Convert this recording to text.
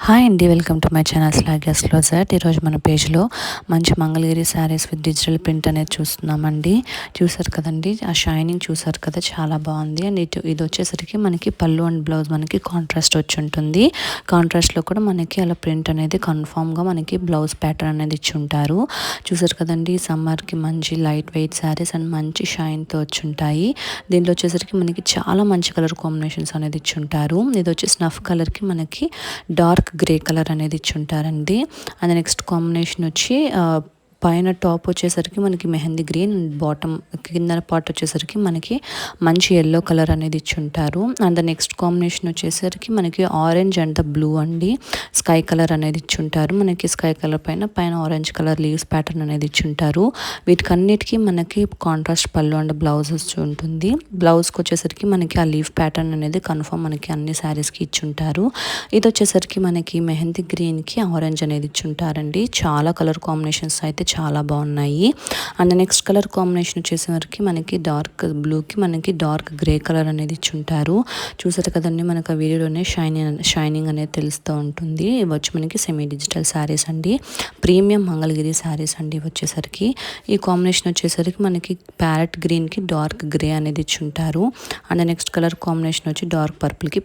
Hi అండి, welcome to my channel స్లాగస్ క్లోజర్. ఈరోజు మన పేజ్లో మంచి Mangalagiri saris with digital print అనేది చూస్తున్నామండి. చూసారు కదండి, ఆ షైనింగ్ చూసారు కదా, చాలా బాగుంది. అండ్ ఇది వచ్చేసరికి మనకి పళ్ళు అండ్ బ్లౌజ్ మనకి కాంట్రాస్ట్ వచ్చి ఉంటుంది. కాంట్రాస్ట్లో కూడా మనకి అలా ప్రింట్ అనేది కన్ఫామ్గా మనకి బ్లౌజ్ ప్యాటర్న్ అనేది ఇచ్చి ఉంటారు. చూసారు కదండి, సమ్మర్కి మంచి లైట్ వెయిట్ శారీస్ అండ్ మంచి షైన్తో వచ్చి ఉంటాయి. దీంట్లో వచ్చేసరికి మనకి చాలా మంచి కలర్ కాంబినేషన్స్ అనేది ఇచ్చి ఉంటారు. ఇది వచ్చి స్నఫ్ కలర్కి మనకి డార్క్ గ్రే కలర్ అనేది ఇచ్చి ఉంటారండి. అండ్ నెక్స్ట్ కాంబినేషన్ వచ్చి పైన టాప్ వచ్చేసరికి మనకి మెహందీ గ్రీన్, బాటమ్ కింద పార్ట్ వచ్చేసరికి మనకి మంచి ఎల్లో కలర్ అనేది ఇచ్చి ఉంటారు. అండ్ ద నెక్స్ట్ కాంబినేషన్ వచ్చేసరికి మనకి ఆరెంజ్ అండ్ ద బ్లూ అండి, స్కై కలర్ అనేది ఇచ్చి ఉంటారు. మనకి స్కై కలర్ పైన ఆరెంజ్ కలర్ లీవ్స్ ప్యాటర్న్ అనేది ఇచ్చి ఉంటారు. వీటికన్నిటికీ మనకి కాంట్రాస్ట్ పళ్ళు అండ్ బ్లౌజ్ వచ్చి ఉంటుంది. బ్లౌజ్కి వచ్చేసరికి మనకి ఆ లీవ్ ప్యాటర్న్ అనేది కన్ఫర్మ్ మనకి అన్ని శారీస్కి ఇచ్చి ఉంటారు. ఇది వచ్చేసరికి మనకి మెహందీ గ్రీన్కి ఆరెంజ్ అనేది ఇచ్చి ఉంటారండి. చాలా కలర్ కాంబినేషన్స్ అయితే చాలా బాగున్నాయి. అండ్ నెక్స్ట్ కలర్ కాంబినేషన్ వచ్చేసరికి మనకి డార్క్ బ్లూకి మనకి డార్క్ గ్రే కలర్ అనేది ఇచ్చి ఉంటారు. చూసారు కదండి, మనకు ఆ వీడియోలోనే షైనింగ్ అనేది తెలుస్తూ ఉంటుంది. ఇవి వచ్చి మనకి సెమీ డిజిటల్ శారీస్ అండి, ప్రీమియం మంగళగిరి శారీస్ అండి. ఇవి వచ్చేసరికి ఈ కాంబినేషన్ వచ్చేసరికి మనకి ప్యారెట్ గ్రీన్కి డార్క్ గ్రే అనేది ఇచ్చి ఉంటారు. అండ్ నెక్స్ట్ కలర్ కాంబినేషన్ వచ్చి డార్క్ పర్పుల్కి